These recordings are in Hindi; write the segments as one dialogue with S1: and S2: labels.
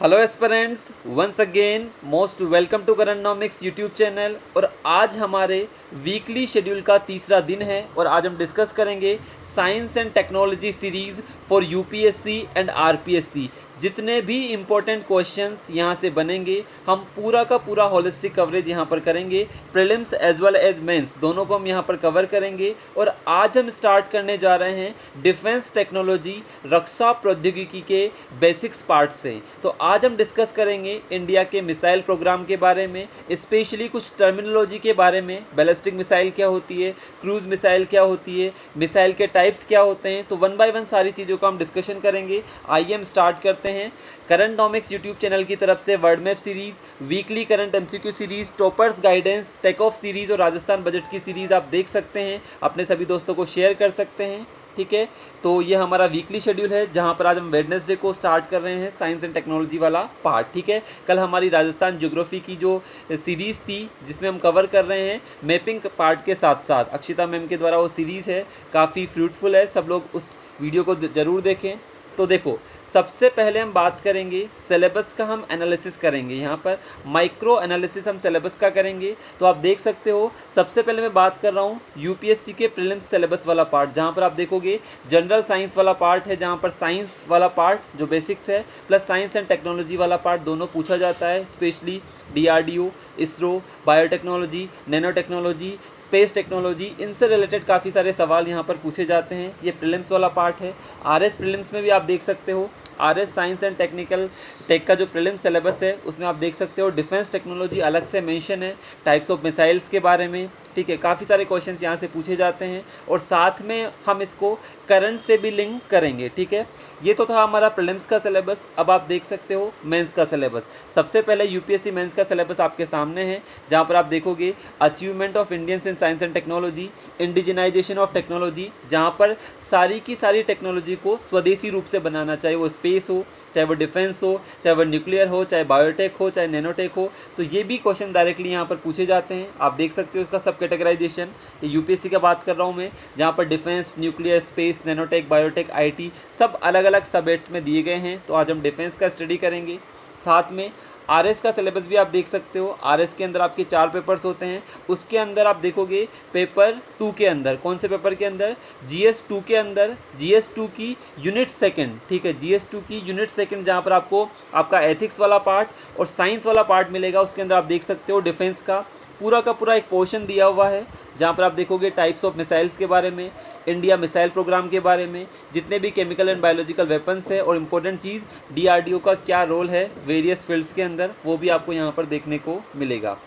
S1: Hello aspirants, once again most welcome to Currentnomics YouTube channel. और आज हमारे वीकली शेड्यूल का तीसरा दिन है और आज हम डिस्कस करेंगे science and technology series for UPSC and RPSC. जितने भी इम्पोर्टेंट क्वेश्चंस यहाँ से बनेंगे हम पूरा का पूरा होलिस्टिक कवरेज यहाँ पर करेंगे। Prelims as well as mains दोनों को हम यहाँ पर कवर करेंगे। और आज हम स्टार्ट करने जा रहे हैं डिफेंस टेक्नोलॉजी, रक्षा प्रौद्योगिकी के बेसिक्स पार्ट से। तो आज हम डिस्कस करेंगे इंडिया के मिसाइल प्रोग्राम के बारे में, स्पेशली कुछ टर्मिनोलॉजी के बारे में। बैलिस्टिक मिसाइल क्या होती है, क्रूज मिसाइल क्या होती है, मिसाइल के टाइप्स क्या होते हैं, तो वन बाय वन सारी चीज़ों का हम डिस्कशन करेंगे। आइए हम स्टार्ट करते हैं। करंटनॉमिक्स यूट्यूब चैनल की तरफ से word map series, weekly current MCQ series, toppers guidance, take off series और राजस्थान बजट की सीरीज आप देख सकते हैं। अपने सभी दोस्तों को शेयर कर सकते हैं, ठीक है। तो ये हमारा वीकली शेड्यूल है जहां पर आज हम वेडनेसडे को स्टार्ट कर रहे हैं साइंस एंड टेक्नोलॉजी वाला पार्ट, ठीक है। कल हमारी राजस्थान ज्योग्राफी की जो सीरीज थी जिसमें हम कवर कर रहे हैं मैपिंग पार्ट के साथ साथ, अक्षिता मैम के द्वारा वो सीरीज है, काफ़ी फ्रूटफुल है। सब लोग उस वीडियो को ज़रूर देखें। तो देखो, सबसे पहले हम बात करेंगे सिलेबस का, हम एनालिसिस करेंगे। यहाँ पर माइक्रो एनालिसिस हम सिलेबस का करेंगे। तो आप देख सकते हो, सबसे पहले मैं बात कर रहा हूँ यूपीएससी के प्रीलिम्स सिलेबस वाला पार्ट, जहाँ पर आप देखोगे जनरल साइंस वाला पार्ट है, जहाँ पर साइंस वाला पार्ट जो बेसिक्स है प्लस साइंस एंड टेक्नोलॉजी वाला पार्ट दोनों पूछा जाता है। Specially DRDO, ISRO, biotechnology, nano technology, space technology, इनसे रिलेटेड काफ़ी सारे सवाल यहाँ पर पूछे जाते हैं। ये प्रीलिम्स वाला पार्ट है। आरएस प्रीलिम्स में भी आप देख सकते हो, RS science and technical tech का जो प्रीलिम्स सिलेबस है उसमें आप देख सकते हो डिफेंस टेक्नोलॉजी अलग से मेंशन है, टाइप्स ऑफ मिसाइल्स के बारे में, ठीक है। काफ़ी सारे क्वेश्चंस यहाँ से पूछे जाते हैं और साथ में हम इसको करंट से भी लिंक करेंगे, ठीक है। ये तो था हमारा प्रीलिम्स का सिलेबस। अब आप देख सकते हो मेंस का सिलेबस। सबसे पहले यूपीएससी मेंस का सिलेबस आपके सामने है, जहाँ पर आप देखोगे achievement of Indians in science and technology, indigenisation of technology, जहाँ पर सारी की सारी टेक्नोलॉजी को स्वदेशी रूप से बनाना, चाहे वो स्पेस हो, चाहे वो डिफेंस हो, चाहे वो न्यूक्लियर हो, चाहे बायोटेक हो, चाहे नैनोटेक हो। तो ये भी क्वेश्चन डायरेक्टली यहाँ पर पूछे जाते हैं। आप देख सकते हो इसका सब कैटेगराइजेशन। ये यूपीएससी का बात कर रहा हूँ मैं, जहाँ पर defence, nuclear, space, nanotech, biotech, IT सब अलग अलग सब हेड्स में दिए गए हैं। तो आज हम डिफेंस का स्टडी करेंगे। साथ में आरएस का सिलेबस भी आप देख सकते हो। आरएस के अंदर आपके 4 पेपर्स होते हैं। उसके अंदर आप देखोगे पेपर 2 के अंदर, कौन से पेपर के अंदर, जीएस 2 के अंदर, जीएस 2 की यूनिट सेकंड, ठीक है, जीएस 2 की यूनिट सेकंड, जहाँ पर आपको आपका एथिक्स वाला पार्ट और साइंस वाला पार्ट मिलेगा। उसके अंदर आप देख सकते हो डिफेंस का पूरा एक पोर्शन दिया हुआ है, जहाँ पर आप देखोगे टाइप्स ऑफ मिसाइल्स के बारे में, इंडिया मिसाइल प्रोग्राम के बारे में, जितने भी केमिकल एंड बायोलॉजिकल वेपन्स है, और इम्पोर्टेंट चीज़ डीआरडीओ का क्या रोल है वेरियस फील्ड्स के अंदर, वो भी आपको यहाँ पर देखने को मिलेगा।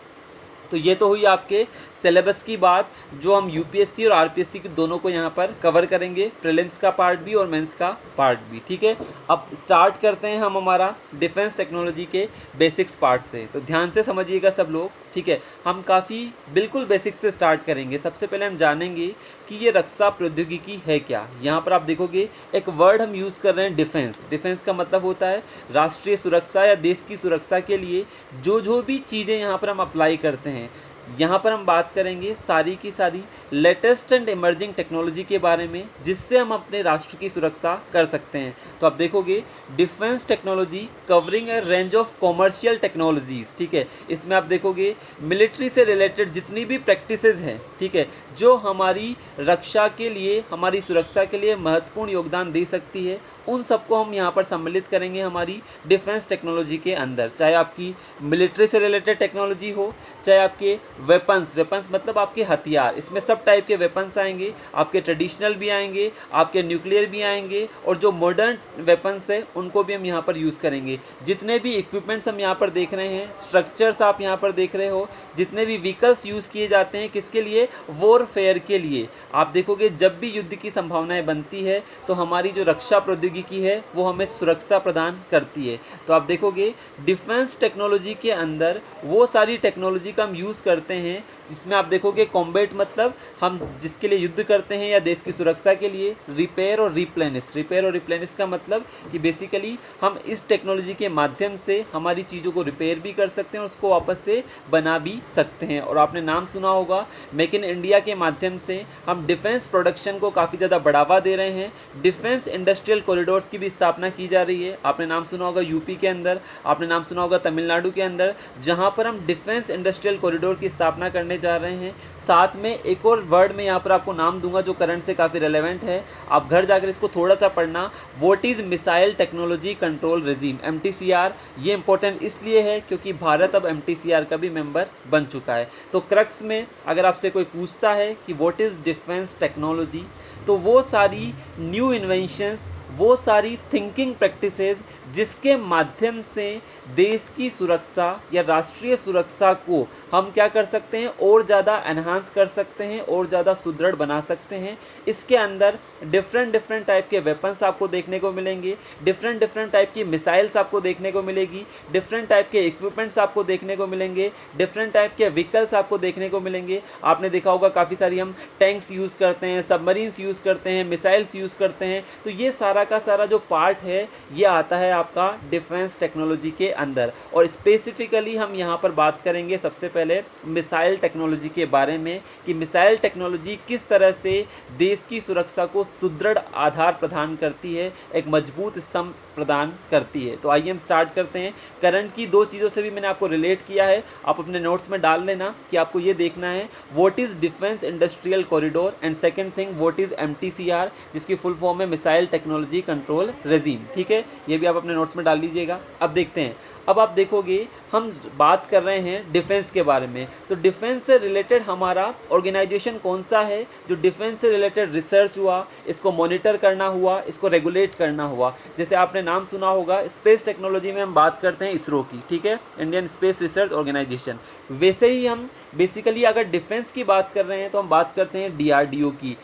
S1: तो ये तो हुई आपके सिलेबस की बात, जो हम यूपीएससी और आरपीएससी के दोनों को यहाँ पर कवर करेंगे, प्रीलिम्स का पार्ट भी और मेंस का पार्ट भी, ठीक है। अब स्टार्ट करते हैं हम हमारा डिफेंस टेक्नोलॉजी के बेसिक्स पार्ट से। तो ध्यान से समझिएगा सब लोग, ठीक है। हम काफ़ी बिल्कुल बेसिक से स्टार्ट करेंगे। सबसे पहले हम जानेंगे कि ये रक्षा प्रौद्योगिकी है क्या। यहाँ पर आप देखोगे एक वर्ड हम यूज़ कर रहे हैं, डिफेंस। डिफेंस का मतलब होता है राष्ट्रीय सुरक्षा या देश की सुरक्षा के लिए जो भी चीज़ें यहाँ पर हम अप्लाई करते हैं। यहाँ पर हम बात करेंगे सारी की सारी लेटेस्ट एंड इमर्जिंग टेक्नोलॉजी के बारे में, जिससे हम अपने राष्ट्र की सुरक्षा कर सकते हैं। तो आप देखोगे defence technology covering A range of commercial technologies, ठीक है। इसमें आप देखोगे मिलिट्री से रिलेटेड जितनी भी प्रैक्टिसेस हैं, ठीक है, जो हमारी रक्षा के लिए, हमारी सुरक्षा के लिए महत्वपूर्ण योगदान दे सकती है, उन सबको हम यहाँ पर सम्मिलित करेंगे हमारी डिफेंस टेक्नोलॉजी के अंदर। चाहे आपकी मिलिट्री से रिलेटेड टेक्नोलॉजी हो, चाहे आपके वेपन्स, वेपन्स मतलब आपके हथियार, इसमें सब टाइप के वेपन्स आएंगे, आपके ट्रेडिशनल भी आएंगे, आपके न्यूक्लियर भी आएंगे, और जो मॉडर्न वेपन्स है उनको भी हम यहाँ पर यूज़ करेंगे। जितने भी इक्विपमेंट्स हम यहाँ पर देख रहे हैं, स्ट्रक्चर्स आप यहाँ पर देख रहे हो, जितने भी व्हीकल्स यूज़ किए जाते हैं, किसके लिए, वॉरफेयर के लिए। आप देखोगे जब भी युद्ध की संभावनाएं बनती है तो हमारी जो रक्षा प्रौद्योगिकी है वो हमें सुरक्षा प्रदान करती है। तो आप देखोगे डिफेंस टेक्नोलॉजी के अंदर वो सारी टेक्नोलॉजी का हम यूज़ करते हैं। इसमें आप देखोगे कॉम्बैट मतलब हम जिसके लिए युद्ध करते हैं या देश की सुरक्षा के लिए, रिपेयर और रिप्लेनिश। रिपेयर और रिप्लेनिश का मतलब कि बेसिकली हम इस टेक्नोलॉजी के माध्यम से हमारी चीज़ों को रिपेयर भी कर सकते हैं और उसको वापस से बना भी सकते हैं। और आपने नाम सुना होगा, मेक इन इंडिया के माध्यम से हम डिफेंस प्रोडक्शन को काफ़ी ज़्यादा बढ़ावा दे रहे हैं। डिफेंस इंडस्ट्रियल कॉरिडोर कॉरिडोर्स की भी स्थापना की जा रही है। आपने नाम सुना होगा यूपी के अंदर, आपने नाम सुना होगा तमिलनाडु के अंदर, जहां पर हम डिफेंस इंडस्ट्रियल कॉरिडोर की स्थापना करने जा रहे हैं। साथ में एक और वर्ड में यहाँ पर आपको नाम दूंगा जो करंट से काफ़ी रेलेवेंट है, आप घर जाकर इसको थोड़ा सा पढ़ना। What is missile technology control regime, MTCR। ये इंपॉर्टेंट इसलिए है क्योंकि भारत अब MTCR का भी मेंबर बन चुका है। तो क्रक्स में अगर आपसे कोई पूछता है कि व्हाट इज डिफेंस टेक्नोलॉजी, तो वो सारी न्यू इन्वेंशंस, वो सारी थिंकिंग प्रैक्टिसेस जिसके माध्यम से देश की सुरक्षा या राष्ट्रीय सुरक्षा को हम क्या कर सकते हैं, और ज़्यादा एनहांस कर सकते हैं, और ज़्यादा सुदृढ़ बना सकते हैं। इसके अंदर डिफरेंट टाइप के वेपन्स आपको देखने को मिलेंगे, डिफरेंट टाइप की मिसाइल्स आपको देखने को मिलेगी, डिफरेंट टाइप के इक्विपमेंट्स आपको देखने को मिलेंगे, डिफरेंट टाइप के व्हीकल्स आपको देखने को मिलेंगे। आपने देखा होगा काफ़ी सारी हम टैंक्स यूज़ करते हैं, सबमरीन्स यूज़ करते हैं, मिसाइल्स यूज़ करते हैं। तो ये सारा का सारा जो पार्ट है ये आता है आपका डिफेंस टेक्नोलॉजी के अंदर। और स्पेसिफिकली हम यहाँ पर बात करेंगे सबसे पहले मिसाइल टेक्नोलॉजी के बारे में कि मिसाइल टेक्नोलॉजी किस तरह से देश की सुरक्षा को सुदृढ़ आधार प्रदान करती है, एक मजबूत स्तंभ प्रदान करती है। तो आइए हम स्टार्ट करते हैं। करंट की दो चीज़ों से भी मैंने आपको रिलेट किया है, आप अपने नोट्स में डाल लेना कि आपको ये देखना है what is defence industrial corridor, and second thing what is MTCR, जिसकी फुल फॉर्म है मिसाइल टेक्नोलॉजी कंट्रोल रेजिम। ठीक है, ये भी आप अपने नोट्स में डाल लीजिएगा। अब देखते हैं, अब आप देखोगे हम बात कर रहे हैं डिफेंस के बारे में। तो डिफेंस से रिलेटेड हमारा ऑर्गेनाइजेशन कौन सा है जो डिफेंस से रिलेटेड रिसर्च हुआ, इसको मॉनिटर करना हुआ, इसको रेगुलेट करना हुआ। जैसे आपने नाम सुना होगा स्पेस टेक्नोलॉजी में हम बात करते हैं इसरो की, ठीक है, इंडियन स्पेस रिसर्च ऑर्गेनाइजेशन। वैसे ही हम बेसिकली अगर डिफेंस की बात कर रहे हैं तो हम बात करते हैं DRDO की।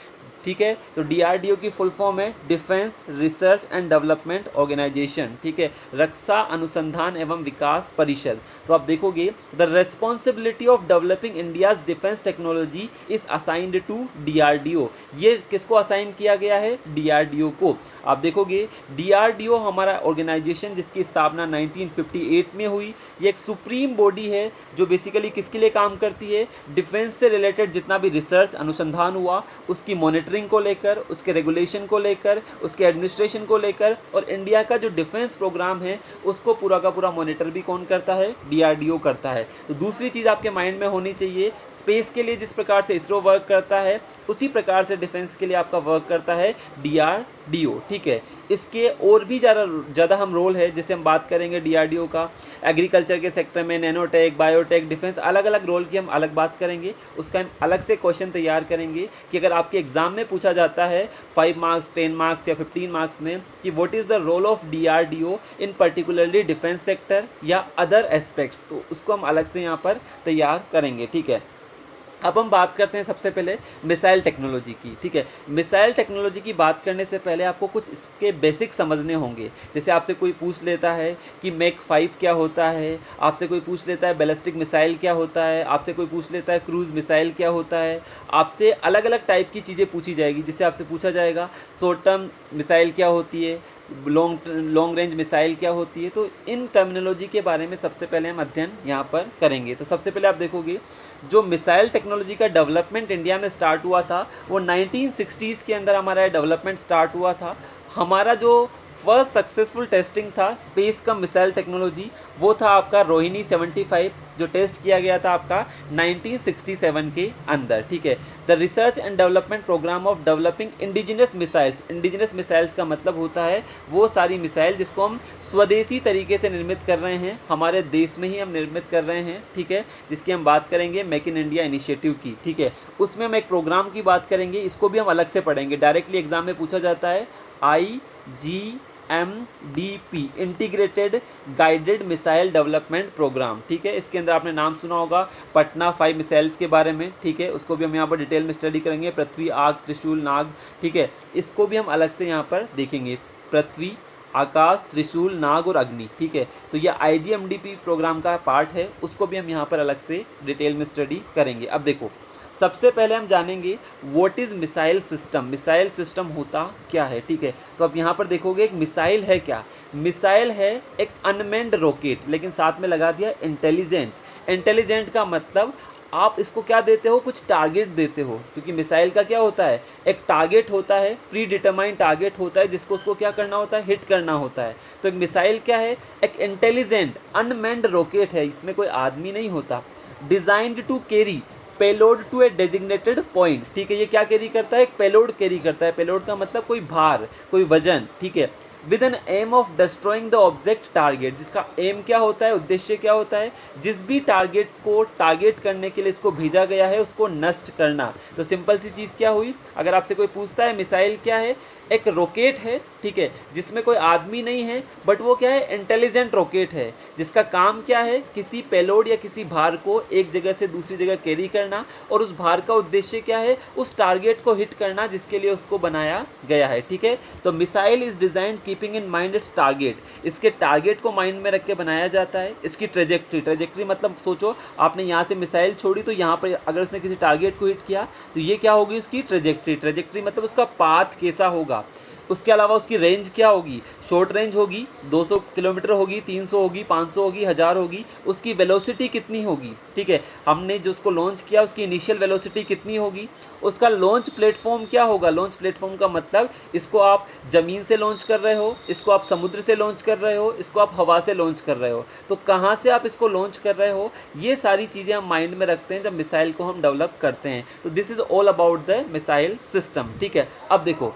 S1: ठीक है, तो DRDO की फुल फॉर्म है defence research and development organisation. ठीक है, रक्षा अनुसंधान एवं विकास परिषद। तो आप देखोगे the responsibility of developing India's defence technology is assigned to DRDO। ये किसको असाइन किया गया है, DRDO को। आप देखोगे DRDO हमारा ऑर्गेनाइजेशन जिसकी स्थापना 1958 में हुई, ये एक सुप्रीम बॉडी है जो बेसिकली किसके लिए काम करती है, डिफेंस से रिलेटेड जितना भी रिसर्च अनुसंधान हुआ उसकी मॉनिटरिंग को लेकर, उसके रेगुलेशन को लेकर, उसके एडमिनिस्ट्रेशन को लेकर, और इंडिया का जो डिफेंस प्रोग्राम है उसको पूरा का पूरा मॉनिटर भी कौन करता है, DRDO करता है। तो दूसरी चीज आपके माइंड में होनी चाहिए, स्पेस के लिए जिस प्रकार से इसरो वर्क करता है उसी प्रकार से डिफेंस के लिए आपका वर्क करता है DRDO। ठीक है, इसके और भी ज़्यादा हम रोल है, जैसे हम बात करेंगे DRDO का एग्रीकल्चर के सेक्टर में, नैनोटेक, बायोटेक, डिफेंस, अलग अलग रोल की हम अलग बात करेंगे। उसका हम अलग से क्वेश्चन तैयार करेंगे कि अगर आपके एग्जाम में पूछा जाता है 5 मार्क्स, 10 मार्क्स या 15 मार्क्स में कि what is the role of DRDO in particularly defence sector या अदर एस्पेक्ट्स, तो उसको हम अलग से यहाँ पर तैयार करेंगे। ठीक है, अब हम बात करते हैं सबसे पहले मिसाइल टेक्नोलॉजी की। ठीक है, मिसाइल टेक्नोलॉजी की बात करने से पहले आपको कुछ इसके बेसिक समझने होंगे। जैसे आपसे कोई पूछ लेता है कि मैक 5 क्या होता है, आपसे कोई पूछ लेता है बैलिस्टिक मिसाइल क्या होता है, आपसे कोई पूछ लेता है क्रूज मिसाइल क्या होता है, आपसे अलग अलग टाइप की चीज़ें पूछी जाएगी। जिससे आपसे पूछा जाएगा शॉर्ट टर्म मिसाइल क्या होती है, लॉन्ग रेंज मिसाइल क्या होती है। तो इन टर्मिनोलॉजी के बारे में सबसे पहले हम अध्ययन यहाँ पर करेंगे। तो सबसे पहले आप देखोगे जो मिसाइल टेक्नोलॉजी का डेवलपमेंट इंडिया में स्टार्ट हुआ था वो 1960s के अंदर हमारा डेवलपमेंट स्टार्ट हुआ था। हमारा जो फर्स्ट सक्सेसफुल टेस्टिंग था स्पेस का मिसाइल टेक्नोलॉजी वो था आपका रोहिणी 75, जो टेस्ट किया गया था आपका 1967 के अंदर। ठीक है, the research and development programme of developing indigenous missiles. Indigenous missiles का मतलब होता है वो सारी मिसाइल जिसको हम स्वदेशी तरीके से निर्मित कर रहे हैं, हमारे देश में ही हम निर्मित कर रहे हैं। ठीक है, जिसकी हम बात करेंगे मेक इन इंडिया इनिशिएटिव की। ठीक है, उसमें हम एक प्रोग्राम की बात करेंगे, इसको भी हम अलग से पढ़ेंगे। डायरेक्टली एग्जाम में पूछा जाता है IGMDP, integrated guided missile development programme. ठीक है, इसके अंदर आपने नाम सुना होगा पटना 5 मिसाइल्स के बारे में। ठीक है, उसको भी हम यहाँ पर डिटेल में स्टडी करेंगे। पृथ्वी, आग, त्रिशूल, नाग। ठीक है, इसको भी हम अलग से यहाँ पर देखेंगे। पृथ्वी, आकाश, त्रिशूल, नाग और अग्नि। ठीक है, तो ये IGMDP प्रोग्राम का पार्ट है, उसको भी हम यहाँ पर अलग से डिटेल में स्टडी करेंगे। अब देखो, सबसे पहले हम जानेंगे what is missile system. Missile system होता क्या है। ठीक है, तो आप यहाँ पर देखोगे एक मिसाइल है क्या, मिसाइल है एक अनमेन्ड रॉकेट, लेकिन साथ में लगा दिया इंटेलिजेंट। इंटेलिजेंट का मतलब आप इसको क्या देते हो, कुछ टारगेट देते हो, क्योंकि मिसाइल का क्या होता है, एक टारगेट होता है, प्री डिटरमाइंड टारगेट होता है जिसको उसको क्या करना होता है, हिट करना होता है। तो एक मिसाइल क्या है, एक इंटेलिजेंट अनमैन्ड रॉकेट है, इसमें कोई आदमी नहीं होता, designed to carry payload to a designated point. ठीक है, ये क्या कैरी करता है, एक पेलोड कैरी करता है। पेलोड का मतलब कोई भार, कोई वजन। ठीक है, with an aim of destroying the object target, जिसका एम क्या होता है, उद्देश्य क्या होता है, जिस भी टारगेट को टारगेट करने के लिए इसको भेजा गया है उसको नष्ट करना। तो सिंपल सी चीज क्या हुई, अगर आपसे कोई पूछता है मिसाइल क्या है, एक रॉकेट है, ठीक है, जिसमें कोई आदमी नहीं है, बट वो क्या है, इंटेलिजेंट रॉकेट है, जिसका काम क्या है, किसी पेलोड या किसी भार को एक जगह से दूसरी जगह कैरी करना, और उस भार का उद्देश्य क्या है, उस टारगेट को हिट करना जिसके लिए उसको बनाया गया है। ठीक है, तो missile is design keeping in mind it's target, इसके टारगेट को माइंड में रख के बनाया जाता है। इसकी ट्रेजेक्ट्री मतलब सोचो आपने यहाँ से मिसाइल छोड़ी, तो यहाँ पर अगर उसने किसी टारगेट को हिट किया तो ये क्या होगी, उसकी ट्रेजेक्ट्री मतलब उसका पाथ कैसा होगा। उसके अलावा उसकी रेंज क्या होगी, शॉर्ट रेंज होगी, 200 किलोमीटर होगी, 300 होगी, 500 होगी, 1000 होगी। उसकी वेलोसिटी कितनी होगी, ठीक है, हमने जो उसको लॉन्च किया उसकी इनिशियल वेलोसिटी कितनी होगी। उसका लॉन्च प्लेटफॉर्म क्या होगा, लॉन्च प्लेटफॉर्म का मतलब इसको आप जमीन से लॉन्च कर रहे हो, इसको आप समुद्र से लॉन्च कर रहे हो, इसको आप हवा से लॉन्च कर रहे हो, तो कहाँ से आप इसको लॉन्च कर रहे हो, ये सारी चीज़ें हम माइंड में रखते हैं जब मिसाइल को हम डेवलप करते हैं। तो this is all about the missile system. ठीक है, अब देखो,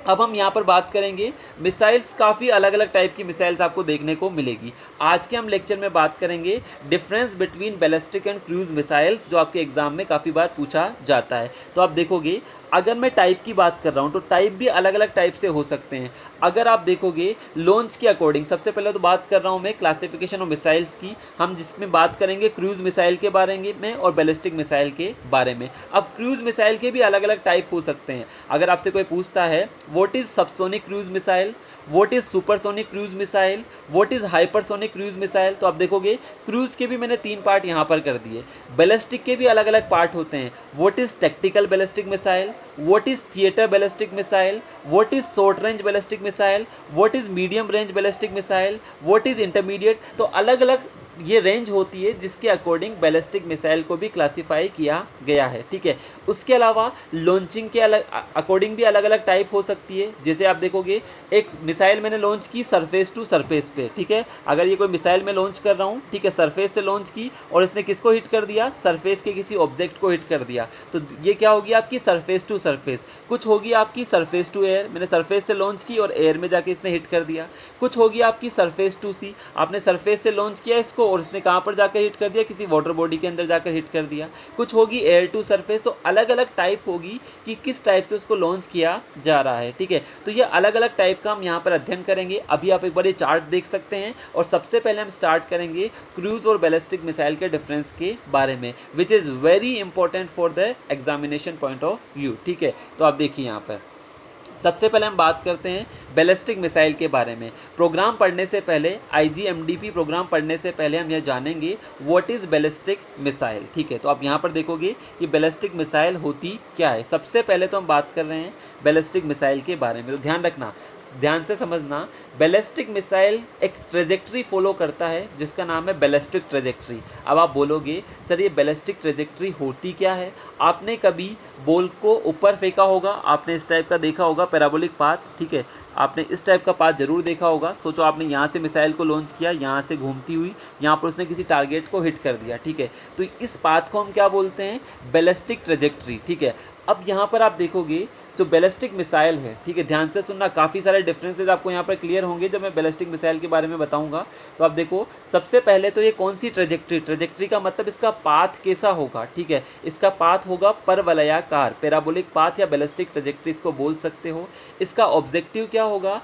S1: अब हम यहाँ पर बात करेंगे मिसाइल्स, काफ़ी अलग अलग टाइप की मिसाइल्स आपको देखने को मिलेगी। आज के हम लेक्चर में बात करेंगे difference between ballistic and cruise missiles, जो आपके एग्जाम में काफ़ी बार पूछा जाता है। तो आप देखोगे, अगर मैं टाइप की बात कर रहा हूँ तो टाइप भी अलग अलग टाइप से हो सकते हैं। अगर आप देखोगे लॉन्च के अकॉर्डिंग, सबसे पहले तो बात कर रहा हूँ मैं क्लासिफिकेशन ऑफ मिसाइल्स की, हम जिसमें बात करेंगे क्रूज मिसाइल के बारे में और बैलिस्टिक मिसाइल के बारे में। अब क्रूज मिसाइल के भी अलग अलग टाइप हो सकते हैं। अगर आपसे कोई पूछता है what is subsonic cruise missile, what is supersonic cruise missile, what is hypersonic cruise missile, तो आप देखोगे क्रूज के भी मैंने 3 पार्ट यहाँ पर कर दिए। बैलिस्टिक के भी अलग अलग पार्ट होते हैं। What is tactical ballistic missile, what is theatre ballistic missile, what is short range ballistic missile, what is medium range ballistic missile, what is intermediate. तो अलग अलग ये रेंज होती है जिसके अकॉर्डिंग बैलिस्टिक मिसाइल को भी क्लासिफाई किया गया है। ठीक है, उसके अलावा लॉन्चिंग के अकॉर्डिंग भी अलग अलग टाइप हो सकती है। जैसे आप देखोगे, एक मिसाइल मैंने लॉन्च की सरफेस टू सरफेस पे, ठीक है, अगर ये कोई मिसाइल मैं लॉन्च कर रहा हूँ, ठीक है, सरफेस से लॉन्च की और इसने किसको हिट कर दिया, सरफेस के किसी ऑब्जेक्ट को हिट कर दिया, तो ये क्या होगी आपकी सरफेस टू सरफेस। कुछ होगी आपकी सरफेस टू एयर, मैंने सरफेस से लॉन्च की और एयर में जाके इसने हिट कर दिया। कुछ होगी आपकी सरफेस टू सी, आपने सरफेस से लॉन्च किया इसको और इसने कहां पर जाकर हिट कर दिया, किसी वाटर बॉडी के अंदर जाकर हिट कर दिया। कुछ होगी एयर टू सरफेस। तो अलग अलग टाइप होगी कि किस टाइप से उसको लॉन्च किया जा रहा है। ठीक है, तो ये अलग अलग टाइप का हम यहां पर अध्ययन करेंगे। अभी आप एक बार ये चार्ट देख सकते हैं और सबसे पहले हम स्टार्ट करेंगे क्रूज और बैलिस्टिक मिसाइल के डिफरेंस के बारे में, which is very important for the examination point of view. ठीक है, तो आप देखिए यहाँ पर सबसे पहले हम बात करते हैं बैलिस्टिक मिसाइल के बारे में। प्रोग्राम पढ़ने से पहले, IGMDP प्रोग्राम पढ़ने से पहले हम यह जानेंगे व्हाट इज बैलिस्टिक मिसाइल। ठीक है, तो आप यहाँ पर देखोगे कि बैलिस्टिक मिसाइल होती क्या है। सबसे पहले तो हम बात कर रहे हैं बैलिस्टिक मिसाइल के बारे में, तो ध्यान रखना, ध्यान से समझना। बैलिस्टिक मिसाइल एक ट्रेजेक्ट्री फॉलो करता है जिसका नाम है बैलिस्टिक ट्रेजेक्ट्री। अब आप बोलोगे सर ये बैलिस्टिक ट्रेजेक्ट्री होती क्या है। आपने कभी बॉल को ऊपर फेंका होगा, आपने इस टाइप का देखा होगा पैराबोलिक पाथ, ठीक है, आपने इस टाइप का पाथ जरूर देखा होगा। सोचो आपने यहाँ से मिसाइल को लॉन्च किया, यहाँ से घूमती हुई यहाँ पर उसने किसी टारगेट को हिट कर दिया। ठीक है, तो इस पाथ को हम क्या बोलते हैं, बैलिस्टिक ट्रेजेक्ट्री। ठीक है, अब यहाँ पर आप देखोगे जो बैलिस्टिक मिसाइल है, ठीक है, ध्यान से सुनना, काफ़ी सारे डिफरेंसेस आपको यहाँ पर क्लियर होंगे जब मैं बैलिस्टिक मिसाइल के बारे में बताऊंगा। तो आप देखो, सबसे पहले तो ये कौन सी ट्रेजेक्ट्री, ट्रेजेक्ट्री का मतलब इसका पाथ कैसा होगा। ठीक है, इसका पाथ होगा परवलयाकार, पैराबोलिक पाथ या बैलिस्टिक ट्रेजेक्ट्री इसको बोल सकते हो। इसका ऑब्जेक्टिव क्या होगा,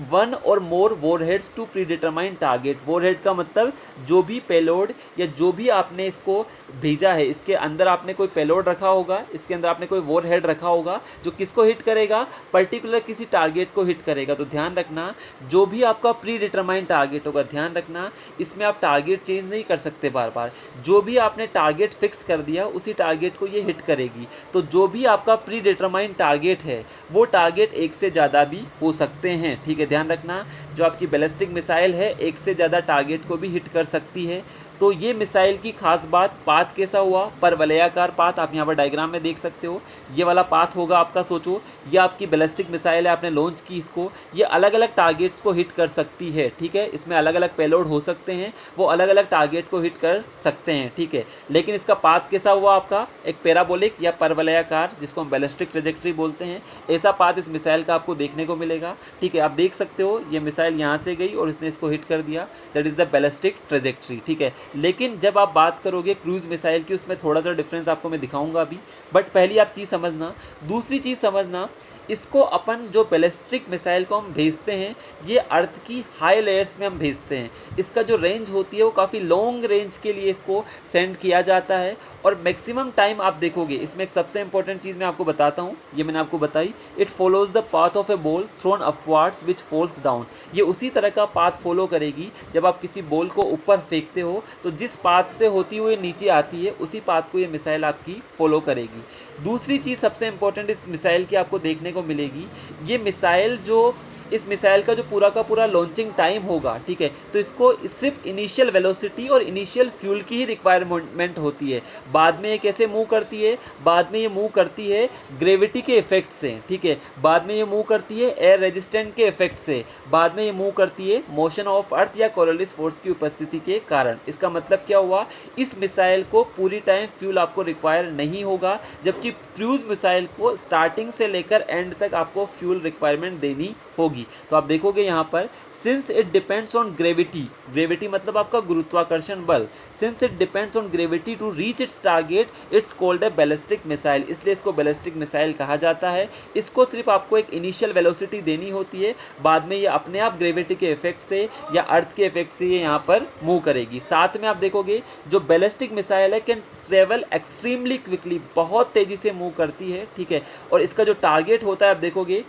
S1: 1 और मोर वॉरहेड्स टू प्रीडिटरमाइन टारगेट। वॉरहेड का मतलब जो भी पेलोड या जो भी आपने इसको भेजा है, इसके अंदर आपने कोई पेलोड रखा होगा, इसके अंदर आपने कोई वॉरहेड रखा होगा जो किसको हिट करेगा, पर्टिकुलर किसी टारगेट को हिट करेगा। तो ध्यान रखना, जो भी आपका प्री डिटरमाइंड टारगेट होगा, ध्यान रखना इसमें आप टारगेट चेंज नहीं कर सकते बार बार, जो भी आपने टारगेट फिक्स कर दिया उसी टारगेट को ये हिट करेगी। तो जो भी आपका प्री डिटरमाइंड टारगेट है वो टारगेट एक से ज़्यादा भी हो सकते हैं। ठीक है, है। ध्यान रखना, जो आपकी बैलिस्टिक मिसाइल है एक से ज़्यादा टारगेट को भी हिट कर सकती है। तो ये मिसाइल की खास बात, पाथ कैसा हुआ, परवलयाकार पाथ आप यहाँ पर डायग्राम में देख सकते हो। ये वाला पाथ होगा आपका, सोचो ये आपकी बैलिस्टिक मिसाइल है, आपने लॉन्च की इसको, ये अलग अलग टारगेट्स को हिट कर सकती है, ठीक है। इसमें अलग अलग पेलोड हो सकते हैं, वो अलग अलग टारगेट को हिट कर सकते हैं, ठीक है। लेकिन इसका पाथ कैसा हुआ आपका, एक पैराबोलिक या परवलयाकार, जिसको हम बैलिस्टिक ट्रेजेक्ट्री बोलते हैं, ऐसा पाथ इस मिसाइल का आपको देखने को मिलेगा, ठीक है। आप देख सकते हो ये मिसाइल यहाँ से गई और इसने इसको हिट कर दिया, that is the ballistic trajectory, ठीक है। लेकिन जब आप बात करोगे क्रूज मिसाइल की, उसमें थोड़ा सा डिफरेंस आपको मैं दिखाऊंगा अभी, बट पहली आप चीज़ समझना। दूसरी चीज़ समझना, इसको अपन जो बैलिस्टिक मिसाइल को हम भेजते हैं, ये अर्थ की हाई लेयर्स में हम भेजते हैं। इसका जो रेंज होती है वो काफ़ी लॉन्ग रेंज के लिए इसको सेंड किया जाता है। और मैक्सिमम टाइम आप देखोगे, इसमें एक सबसे इंपॉर्टेंट चीज़ मैं आपको बताता हूँ, ये मैंने आपको बताई, it follows the path of a ball thrown upwards which falls down. ये उसी तरह का पाथ फॉलो करेगी। जब आप किसी बॉल को ऊपर फेंकते हो तो जिस पाथ से होती हुई नीचे आती है, उसी पाथ को ये मिसाइल आपकी फॉलो करेगी। दूसरी चीज़ सबसे इंपॉर्टेंट इस मिसाइल की आपको देखने को मिलेगी, ये मिसाइल जो, इस मिसाइल का जो पूरा का पूरा लॉन्चिंग टाइम होगा, ठीक है, तो इसको सिर्फ इनिशियल वेलोसिटी और इनिशियल फ्यूल की ही रिक्वायरमेंट होती है। बाद में ये कैसे मूव करती है, बाद में ये मूव करती है ग्रेविटी के इफेक्ट से, ठीक है, बाद में ये मूव करती है एयर रेजिस्टेंट के इफेक्ट से, बाद में ये मूव करती है मोशन ऑफ अर्थ या कोरोलिस फोर्स की उपस्थिति के कारण। इसका मतलब क्या हुआ, इस मिसाइल को पूरी टाइम फ्यूल आपको रिक्वायर नहीं होगा, जबकि क्रूज मिसाइल को स्टार्टिंग से लेकर एंड तक आपको फ्यूल रिक्वायरमेंट देनी होगी। तो आप देखोगे यहाँ पर, since it depends on gravity, gravity मतलब आपका गुरुत्वाकर्षण बल, since it depends on gravity to reach its target, it's called a ballistic missile, इसलिए इसको बैलिस्टिक मिसाइल कहा जाता है। इसको सिर्फ आपको एक इनिशियल वेलोसिटी देनी होती है, बाद में ये अपने आप ग्रेविटी के इफेक्ट से या अर्थ के इफेक्ट से ये यहाँ पर मूव करेगी। साथ में आप देखोगे जो बैलिस्टिक मिसाइल है कैन ट्रेवल एक्सट्रीमली क्विकली, बहुत तेजी से मूव करती है, ठीक है। और इसका जो टारगेट होता है आप देखोगे,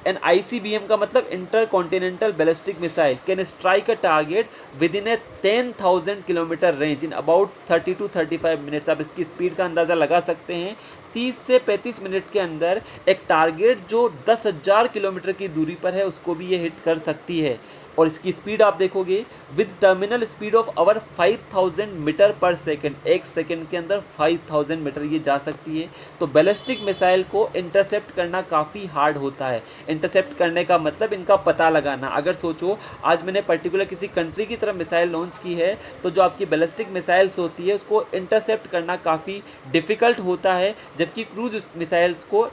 S1: एन आईसीबीएम का मतलब inter continental ballistic missile can strike a target with in A 10,000 kilometre range in about 30 to 35 minutes. आप इसकी स्पीड का अंदाजा लगा सकते हैं, 30 से 35 मिनट के अंदर एक टारगेट जो 10,000 किलोमीटर की दूरी पर है उसको भी ये हिट कर सकती है। और इसकी स्पीड आप देखोगे with terminal speed of over 5000 metre per second, एक सेकंड के अंदर 5000 मीटर ये जा सकती है। तो बैलिस्टिक मिसाइल को इंटरसेप्ट करना काफ़ी हार्ड होता है। इंटरसेप्ट करने का मतलब इनका पता लगाना। अगर सोचो आज मैंने पर्टिकुलर किसी कंट्री की तरफ मिसाइल लॉन्च की है, तो जो आपकी बैलिस्टिक मिसाइल्स होती है उसको इंटरसेप्ट करना काफ़ी डिफ़िकल्ट होता है, जबकि क्रूज मिसाइल्स को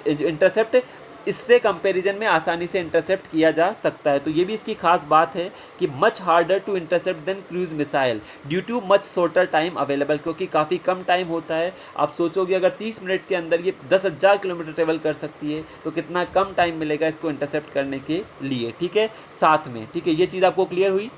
S1: इंटरसेप्ट इससे कंपैरिजन में आसानी से इंटरसेप्ट किया जा सकता है। तो ये भी इसकी खास बात है कि much harder to intercept than cruise missile due to much shorter time available, क्योंकि काफ़ी कम टाइम होता है। आप सोचोगे अगर 30 मिनट के अंदर ये 10,000 किलोमीटर ट्रेवल कर सकती है तो कितना कम टाइम मिलेगा इसको इंटरसेप्ट करने के लिए, ठीक है, साथ में, ठीक है। ये चीज़ आपको क्लियर हुई।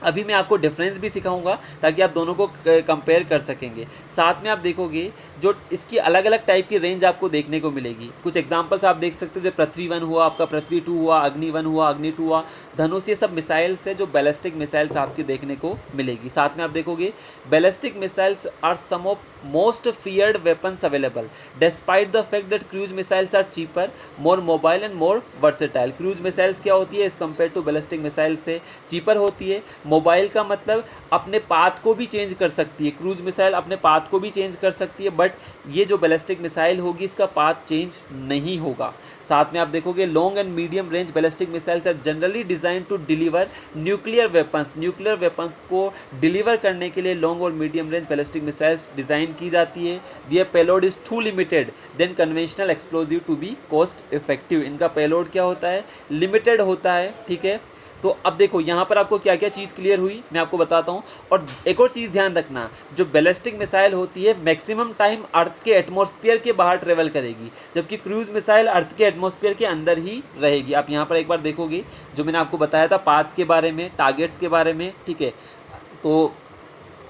S1: अभी मैं आपको डिफरेंस भी सिखाऊंगा ताकि आप दोनों को कंपेयर कर सकेंगे। साथ में आप देखोगे जो इसकी अलग अलग टाइप की रेंज आपको देखने को मिलेगी। कुछ एग्जांपल्स आप देख सकते हो, जो पृथ्वी 1 हुआ, आपका पृथ्वी 2 हुआ, अग्नि 1 हुआ, अग्नि 2 हुआ, धनुष, ये सब मिसाइल्स है जो बैलिस्टिक मिसाइल्स आपकी देखने को मिलेगी। साथ में आप देखोगे ballistic missiles are some of most feared weapons available despite the fact that cruise missiles are cheaper, more mobile and more versatile. Cruise missiles क्या होती है as compared to ballistic missile से चीपर होती है। मोबाइल का मतलब अपने पाथ को भी चेंज कर सकती है, क्रूज मिसाइल अपने पाथ को भी चेंज कर सकती है, बट ये जो बैलिस्टिक मिसाइल होगी इसका पाथ चेंज नहीं होगा। साथ में आप देखोगे long and medium range ballistic missiles are generally design to deliver nuclear weapons, nuclear weapons को डिलीवर करने के लिए लॉन्ग और medium range ballistic missiles design की जाती है। Their payload is too limited than conventional explosive to be cost effective. इनका पेलोड क्या होता है, लिमिटेड होता है, ठीक है। तो अब देखो यहाँ पर आपको क्या क्या चीज़ क्लियर हुई मैं आपको बताता हूँ। और एक और चीज़ ध्यान रखना, जो बैलिस्टिक मिसाइल होती है मैक्सिमम टाइम अर्थ के एटमॉस्फेयर के बाहर ट्रेवल करेगी, जबकि क्रूज मिसाइल अर्थ के एटमॉस्फेयर के अंदर ही रहेगी। आप यहाँ पर एक बार देखोगे जो मैंने आपको बताया था पाथ के बारे में, टारगेट्स के बारे में, ठीक है। तो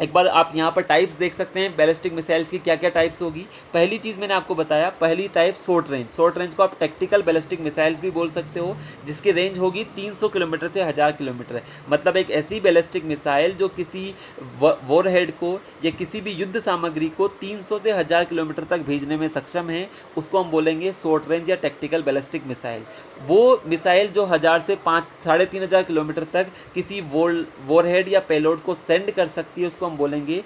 S1: एक बार आप यहाँ पर टाइप्स देख सकते हैं बैलिस्टिक मिसाइल्स की क्या क्या टाइप्स होगी। पहली चीज़ मैंने आपको बताया, पहली type short range. Short range को आप टैक्टिकल बैलिस्टिक मिसाइल्स भी बोल सकते हो, जिसकी रेंज होगी 300 किलोमीटर से 1000 किलोमीटर। मतलब एक ऐसी बैलिस्टिक मिसाइल जो किसी वॉरहेड को या किसी भी युद्ध सामग्री को 300 से 1000 किलोमीटर तक भेजने में सक्षम है, उसको हम बोलेंगे शॉर्ट रेंज या टैक्टिकल बैलिस्टिक मिसाइल। वो मिसाइल जो 1000 से 3500 किलोमीटर तक किसी वॉरहेड या पेलोड को सेंड कर सकती है, उसको हम बोलेंगे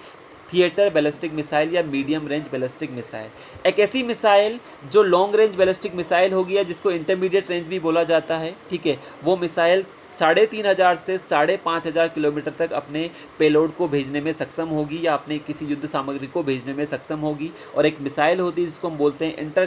S1: थिएटर बैलिस्टिक मिसाइल या मीडियम रेंज बैलिस्टिक मिसाइल। एक ऐसी मिसाइल जो लॉन्ग रेंज बैलिस्टिक मिसाइल होगी या जिसको इंटरमीडिएट रेंज भी बोला जाता है, ठीक है, वो मिसाइल 3500 से 5500 किलोमीटर तक अपने पेलोड को भेजने में सक्षम होगी या अपने किसी युद्ध सामग्री को भेजने में सक्षम होगी। और एक मिसाइल होती है जिसको हम बोलते हैं इंटर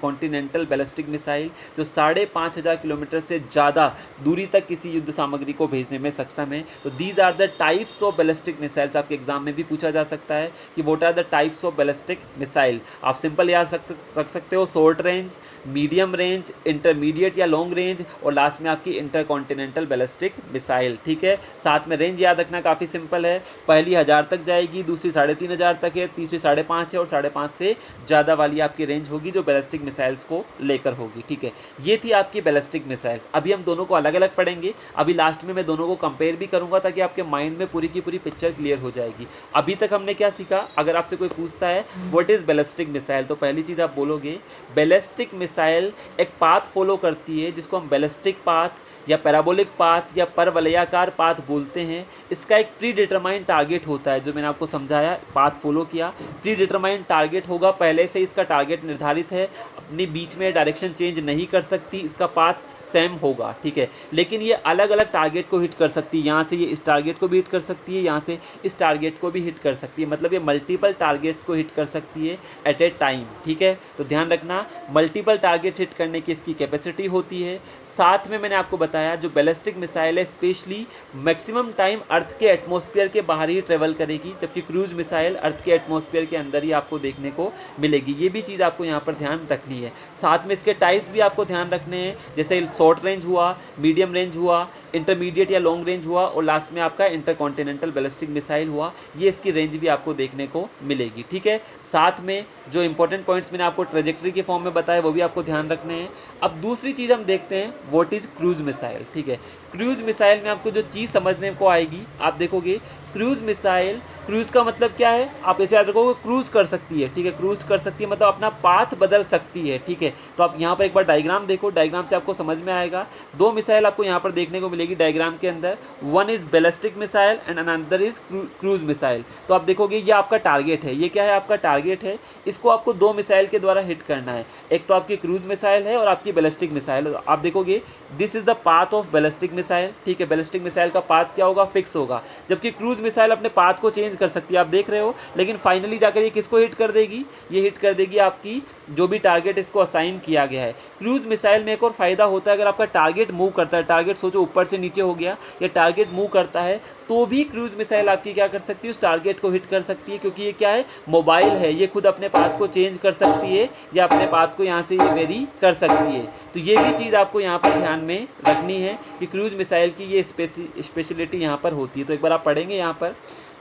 S1: कॉन्टिनेंटल बैलिस्टिक मिसाइल, जो 5500 किलोमीटर से ज़्यादा दूरी तक किसी युद्ध सामग्री को भेजने में सक्षम है। तो these are the types of ballistic missiles. आपके एग्जाम में भी पूछा जा सकता है कि what are the types of ballistic missile. आप सिंपल याद रख सकते हो, short range, medium range, intermediate या लॉन्ग रेंज, और लास्ट में आपकी इंटर कॉन्टिनेंटल बैलिस्टिक मिसाइल। ठीक है, साथ में रेंज याद रखना काफ़ी सिंपल है, पहली 1000 तक जाएगी, दूसरी 3500 तक है, तीसरी 5.5 है और 5.5 से ज़्यादा वाली आपकी रेंज होगी जो बैलिस्टिक मिसाइल्स को लेकर होगी। ठीक है, ये थी आपकी बैलिस्टिक मिसाइल्स। अभी हम दोनों को अलग अलग पढ़ेंगे, अभी लास्ट में मैं दोनों को कंपेयर भी करूंगा ताकि आपके माइंड में पूरी की पूरी पिक्चर क्लियर हो जाएगी। अभी तक हमने क्या सीखा, अगर आपसे कोई पूछता है व्हाट इज बैलिस्टिक मिसाइल, तो पहली चीज़ आप बोलोगे बैलिस्टिक मिसाइल एक पाथ फॉलो करती है जिसको हम बैलिस्टिक पाथ या पैराबोलिक पाथ या परवलयाकार पाथ बोलते हैं। इसका एक प्री डिटरमाइंड टारगेट होता है, जो मैंने आपको समझाया, पाथ फॉलो किया, प्री डिटरमाइंड टारगेट होगा, पहले से इसका टारगेट निर्धारित है, अपनी बीच में डायरेक्शन चेंज नहीं कर सकती, इसका पाथ सेम होगा। ठीक है, लेकिन ये अलग अलग टारगेट को हिट कर सकती है, यहाँ से ये इस टारगेट को भी हिट कर सकती है, यहाँ से इस टारगेट को भी हिट कर सकती है, मतलब ये मल्टीपल टारगेट्स को हिट कर सकती है एट ए टाइम। ठीक है, तो ध्यान रखना, मल्टीपल टारगेट हिट करने की इसकी कैपेसिटी होती है। साथ में मैंने आपको बताया जो बैलिस्टिक मिसाइल है स्पेशली मैक्सिमम टाइम अर्थ के एटमॉस्फेयर के बाहर ही ट्रेवल करेगी, जबकि क्रूज मिसाइल अर्थ के एटमॉस्फेयर के अंदर ही आपको देखने को मिलेगी। ये भी चीज़ आपको यहाँ पर ध्यान रखनी है। साथ में इसके टाइप्स भी आपको ध्यान रखने हैं, जैसे शॉर्ट रेंज हुआ, मीडियम रेंज हुआ, इंटरमीडिएट या लॉन्ग रेंज हुआ, और लास्ट में आपका इंटरकॉन्टिनेंटल बैलिस्टिक मिसाइल हुआ। ये इसकी रेंज भी आपको देखने को मिलेगी। ठीक है, साथ में जो इंपॉर्टेंट पॉइंट्स मैंने आपको ट्रेजेक्टरी के फॉर्म में बताया वो भी आपको ध्यान रखने हैं। अब दूसरी चीज़ हम देखते हैं व्हाट इज क्रूज मिसाइल। ठीक है, क्रूज मिसाइल में आपको जो चीज़ समझने को आएगी, आप देखोगे क्रूज मिसाइल, क्रूज का मतलब क्या है, आप ऐसे याद रखोगे क्रूज कर सकती है। ठीक है, क्रूज कर सकती है मतलब अपना पाथ बदल सकती है। ठीक है, तो आप यहाँ पर एक बार डायग्राम देखो, डायग्राम से आपको समझ में आएगा। दो मिसाइल आपको यहाँ पर देखने को मिलेगी डायग्राम के अंदर, one is ballistic missile and another is cruise missile. तो आप देखोगे ये आपका टारगेट है, ये क्या है, आपका टारगेट है, इसको आपको दो मिसाइल के द्वारा हिट करना है। एक तो आपकी क्रूज मिसाइल है और आपकी बैलिस्टिक मिसाइल है। आप देखोगे this is the path of ballistic missile. ठीक है, बैलिस्टिक मिसाइल का पाथ क्या होगा, फिक्स होगा, जबकि क्रूज मिसाइल अपने पाथ को चेंज कर सकती है, आप देख रहे हो, लेकिन फाइनली जाकर ये किसको हिट कर देगी, ये हिट कर देगी आपकी जो भी टारगेट इसको असाइन किया गया है। क्रूज मिसाइल में एक और फायदा होता है, अगर आपका टारगेट मूव करता है, टारगेट सोचो ऊपर से नीचे हो गया, या टारगेट मूव करता है, तो भी क्रूज मिसाइल आपकी क्या कर सकती है, उस टारगेट को हिट कर सकती है, क्योंकि ये क्या है, मोबाइल है, ये खुद अपने पाथ को चेंज कर सकती है या अपने पाथ को यहाँ से वेरी कर सकती है। तो ये भी चीज़ आपको यहाँ पर ध्यान में रखनी है कि क्रूज मिसाइल की ये स्पेशलिटी यहाँ पर होती है। तो एक बार आप पढ़ेंगे यहाँ पर,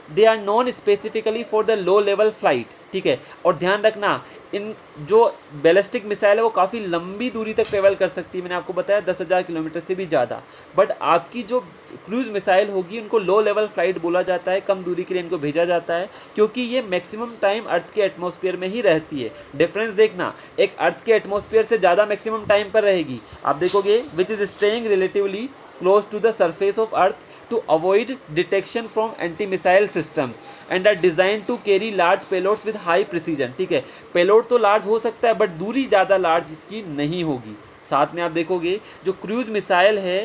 S1: they are known specifically for the low level flight. ठीक है, और ध्यान रखना इन जो बैलिस्टिक मिसाइल है वो काफ़ी लंबी दूरी तक ट्रेवल कर सकती है, मैंने आपको बताया 10,000 किलोमीटर से भी ज़्यादा। बट आपकी जो क्रूज मिसाइल होगी उनको लो लेवल फ्लाइट बोला जाता है, कम दूरी के लिए इनको भेजा जाता है, क्योंकि ये मैक्सिमम टाइम अर्थ के एटमॉस्फेयर में ही रहती है। डिफरेंस देखना, एक अर्थ के एटमॉस्फेयर से ज़्यादा मैक्सिमम टाइम पर रहेगी, आप देखोगे which is staying relatively close to the surface of earth to avoid detection from anti-missile systems and are designed to carry large payloads with high precision। ठीक है, पेलोड तो लार्ज हो सकता है बट दूरी ज़्यादा लार्ज इसकी नहीं होगी। साथ में आप देखोगे जो क्रूज मिसाइल है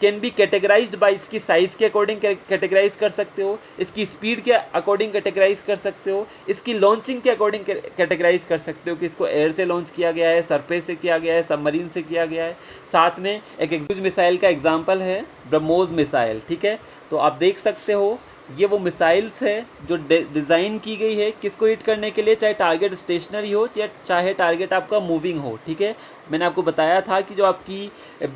S1: कैन बी कैटेगराइज्ड बाय इसकी साइज के अकॉर्डिंग कैटेगराइज कर सकते हो, इसकी स्पीड के अकॉर्डिंग कैटेगराइज कर सकते हो, इसकी लॉन्चिंग के अकॉर्डिंग कैटेगराइज कर सकते हो कि इसको एयर से लॉन्च किया गया है, सरफेस से किया गया है, सबमरीन से किया गया है। साथ में एक क्रूज मिसाइल का एग्जाम्पल है ब्रह्मोस मिसाइल। ठीक है, तो आप देख सकते हो ये वो मिसाइल्स है जो डिज़ाइन की गई है किसको हिट करने के लिए, चाहे टारगेट स्टेशनरी हो या चाहे टारगेट आपका मूविंग हो। ठीक है, मैंने आपको बताया था कि जो आपकी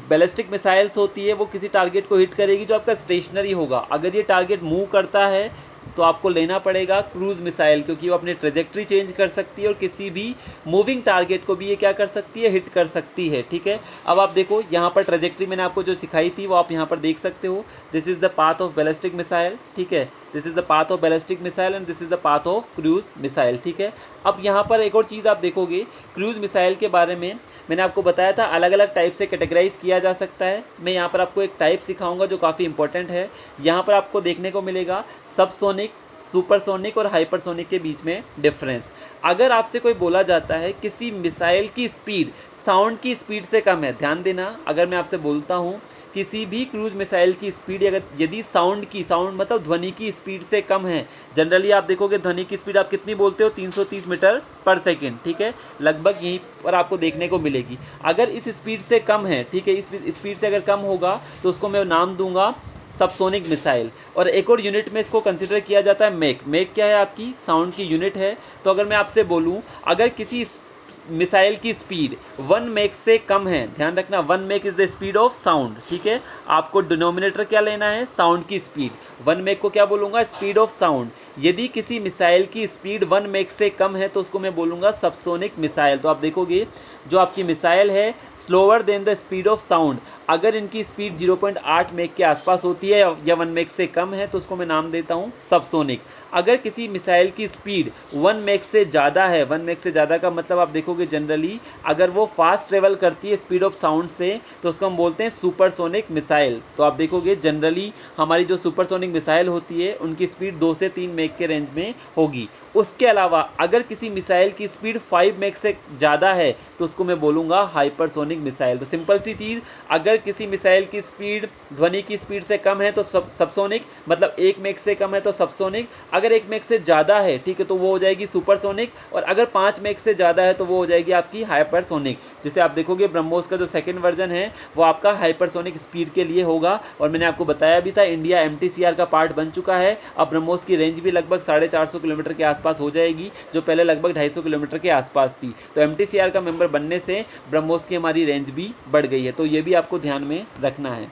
S1: बैलिस्टिक मिसाइल्स होती है वो किसी टारगेट को हिट करेगी जो आपका स्टेशनरी होगा। अगर ये टारगेट मूव करता है तो आपको लेना पड़ेगा क्रूज मिसाइल, क्योंकि वो अपनी ट्रेजेक्ट्री चेंज कर सकती है और किसी भी मूविंग टारगेट को भी ये क्या कर सकती है, हिट कर सकती है। ठीक है, अब आप देखो यहाँ पर ट्रेजेक्ट्री मैंने आपको जो सिखाई थी वो आप यहाँ पर देख सकते हो। This is the path of ballistic missile. ठीक है, this is the path of ballistic missile and this is the path of cruise missile. ठीक है, अब यहाँ पर एक और चीज़ आप देखोगे क्रूज मिसाइल के बारे में, मैंने आपको बताया था अलग अलग टाइप से कैटेगराइज किया जा सकता है। मैं यहाँ पर आपको एक टाइप सिखाऊंगा जो काफ़ी इंपॉर्टेंट है। यहाँ पर आपको देखने को मिलेगा सबसोनिक, सुपरसोनिक और हाइपरसोनिक के बीच में डिफरेंस। अगर आपसे कोई बोला जाता है किसी मिसाइल की स्पीड साउंड की स्पीड से कम है, ध्यान देना, अगर मैं आपसे बोलता हूँ किसी भी क्रूज मिसाइल की स्पीड यदि साउंड मतलब ध्वनि की स्पीड से कम है, जनरली आप देखोगे ध्वनि की स्पीड आप कितनी बोलते हो, 330 मीटर पर सेकेंड। ठीक है, लगभग यहीं पर आपको देखने को मिलेगी। अगर इस स्पीड से कम है, ठीक है, इस स्पीड से अगर कम होगा तो उसको मैं नाम दूंगा सबसोनिक मिसाइल। और एक और यूनिट में इसको कंसिडर किया जाता है मैक। मैक क्या है, आपकी साउंड की यूनिट है। तो अगर मैं आपसे बोलूं अगर किसी मिसाइल की स्पीड 1 मैक से कम है, ध्यान रखना 1 Mach is the speed of sound. ठीक है, आपको डिनोमिनेटर क्या लेना है, साउंड की स्पीड। 1 मैक को क्या बोलूंगा, स्पीड ऑफ साउंड। यदि किसी मिसाइल की स्पीड 1 मैक से कम है तो उसको मैं बोलूंगा सबसोनिक मिसाइल। तो आप देखोगे जो आपकी मिसाइल है slower then the speed of sound, अगर इनकी स्पीड 0.8 मैक के आसपास होती है या 1 मैक से कम है तो उसको मैं नाम देता हूं सबसोनिक। अगर किसी मिसाइल की स्पीड 1 मैक से ज़्यादा है, 1 मैक से ज़्यादा का मतलब आप देखोगे जनरली अगर वो फास्ट ट्रेवल करती है स्पीड ऑफ साउंड से तो उसको हम बोलते हैं सुपरसोनिक मिसाइल। तो आप देखोगे जनरली हमारी जो सुपरसोनिक मिसाइल होती है उनकी स्पीड 2 से 3 मैक के रेंज में होगी। उसके अलावा अगर किसी मिसाइल की स्पीड 5 मैक से ज़्यादा है तो उसको मैं बोलूँगा हाइपरसोनिक मिसाइल। तो सिंपल सी चीज़, अगर किसी मिसाइल की स्पीड ध्वनि की स्पीड से कम है तो सबसोनिक, मतलब 1 मैक से कम है तो सबसोनिक। अगर 1 मैक से ज़्यादा है, ठीक है, तो वो हो जाएगी सुपरसोनिक। और अगर 5 मैक से ज़्यादा है तो वो हो जाएगी आपकी हाइपरसोनिक। जैसे आप देखोगे ब्रह्मोस का जो सेकंड वर्जन है वो आपका हाइपरसोनिक स्पीड के लिए होगा। और मैंने आपको बताया भी था इंडिया MTCR का पार्ट बन चुका है। अब ब्रह्मोस की रेंज भी लगभग 450 किलोमीटर के आसपास हो जाएगी, जो पहले लगभग 250 किलोमीटर के आसपास थी। तो MTCR का मेंबर बनने से ब्रह्मोस की हमारी रेंज भी बढ़ गई है। तो ये भी आपको ध्यान में रखना है।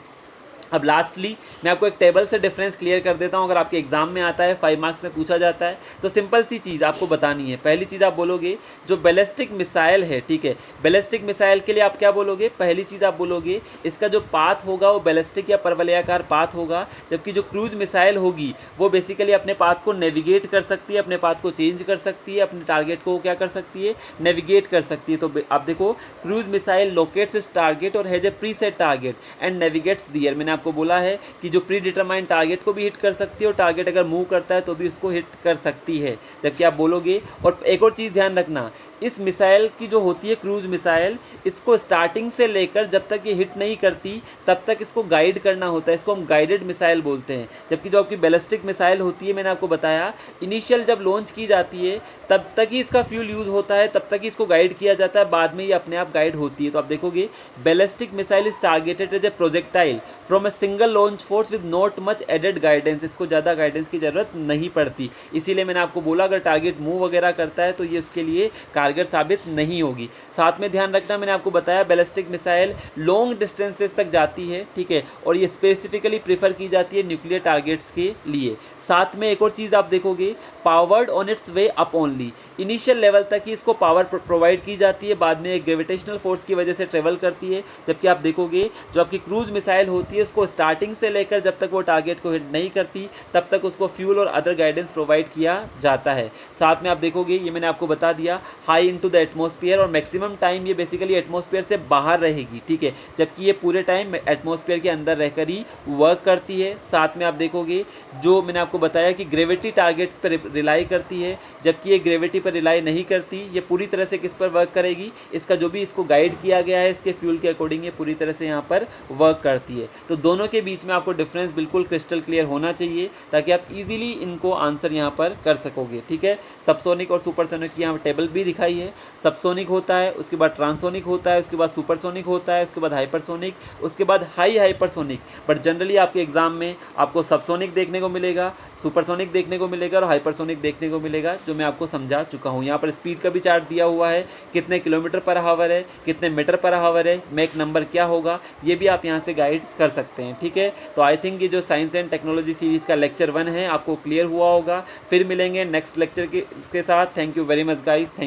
S1: अब लास्टली मैं आपको एक टेबल से डिफरेंस क्लियर कर देता हूं, अगर आपके एग्जाम में आता है 5 मार्क्स में पूछा जाता है तो सिंपल सी चीज़ आपको बतानी है। पहली चीज़ आप बोलोगे जो बैलिस्टिक मिसाइल है, ठीक है, बैलिस्टिक मिसाइल के लिए आप क्या बोलोगे, पहली चीज़ आप बोलोगे इसका जो पाथ होगा वो बैलिस्टिक या परवलयाकार पाथ होगा। जबकि जो क्रूज मिसाइल होगी वो बेसिकली अपने पाथ को नेविगेट कर सकती है, अपने पाथ को चेंज कर सकती है, अपने टारगेट को क्या कर सकती है, नेविगेट कर सकती है। तो आप देखो cruise missile locates its target और has a preset target and navigates the air. मैंने आपको बोला है कि जो प्री डिटरमाइंड टारगेट को भी हिट कर सकती है और टारगेट अगर मूव करता है तो भी उसको हिट कर सकती है। जबकि आप बोलोगे, और एक और चीज़ ध्यान रखना, इस मिसाइल की जो होती है क्रूज मिसाइल, इसको स्टार्टिंग से लेकर जब तक ये हिट नहीं करती तब तक इसको गाइड करना होता है, इसको हम गाइडेड मिसाइल बोलते हैं। जबकि जो आपकी बैलिस्टिक मिसाइल होती है, मैंने आपको बताया इनिशियल जब लॉन्च की जाती है तब तक ही इसका फ्यूल यूज होता है, तब तक ही इसको गाइड किया जाता है, बाद में ये अपने आप गाइड होती है। तो आप देखोगे ballistic missile is targeted as a projectile from a single launch force with not much added guidance. इसको ज़्यादा गाइडेंस की जरूरत नहीं पड़ती, इसीलिए मैंने आपको बोला अगर टारगेट मूव वगैरह करता है तो ये उसके लिए कारगर साबित नहीं होगी। साथ में ध्यान रखना, मैंने आपको बताया बैलिस्टिक मिसाइल लॉन्ग डिस्टेंसेस तक जाती है, ठीक है, और ये स्पेसिफिकली प्रीफर की जाती है न्यूक्लियर टारगेट्स के लिए। साथ में एक और चीज़ आप देखोगे, powered on it's way up only, initial level तक ही इसको पावर प्रोवाइड की जाती है, बाद में एक ग्रेविटेशनल फोर्स की वजह से ट्रेवल करती है। जबकि आप देखोगे जो आपकी क्रूज मिसाइल होती है उसको स्टार्टिंग से लेकर जब तक वो टारगेट को हिट नहीं करती तब तक उसको फ्यूल और अदर गाइडेंस प्रोवाइड किया जाता है। साथ में आप देखोगे, ये मैंने आपको बता दिया, हाई इनटू द एटमॉस्फेयर, और मैक्सिमम टाइम ये बेसिकली एटमॉस्फेयर से बाहर रहेगी, ठीक है, जबकि ये पूरे टाइम एटमॉस्फेयर के अंदर रहकर ही वर्क करती है। साथ में आप देखोगे जो मैंने आपको बताया कि ग्रेविटी टारगेट पर रिलाई करती है, जबकि ये ग्रेविटी पर रिलाई नहीं करती, ये पूरी तरह से किस पर वर्क करेगी, इसका जो भी इसको गाइड किया गया है इसके फ्यूल के अकॉर्डिंग ये पूरी तरह से यहाँ पर वर्क करती है। तो दोनों के बीच में आपको डिफरेंस बिल्कुल क्रिस्टल क्लियर होना चाहिए ताकि आप इजीली इनको आंसर यहाँ पर कर सकोगे, ठीक है। सबसोनिक और सुपरसोनिक की यहाँ टेबल भी दिखाई सिखाई है। सबसोनिक होता है, उसके बाद ट्रांसोनिक होता है, उसके बाद सुपरसोनिक होता है, उसके बाद हाइपरसोनिक, उसके बाद हाई हाइपरसोनिक। बट जनरली आपके एग्जाम में आपको सबसोनिक देखने को मिलेगा, सुपरसोनिक देखने को मिलेगा और हाइपरसोनिक देखने को मिलेगा, जो मैं आपको समझा चुका हूँ। यहाँ पर स्पीड का भी चार्ट दिया हुआ है, कितने किलोमीटर पर आवर है, कितने मीटर पर आवर है, मैक नंबर क्या होगा, ये भी आप यहाँ से गाइड कर सकते हैं। ठीक है, तो आई थिंक ये जो साइंस एंड टेक्नोलॉजी सीरीज का लेक्चर 1 है आपको क्लियर हुआ होगा। फिर मिलेंगे नेक्स्ट लेक्चर के साथ। Thank you very much guys. Thank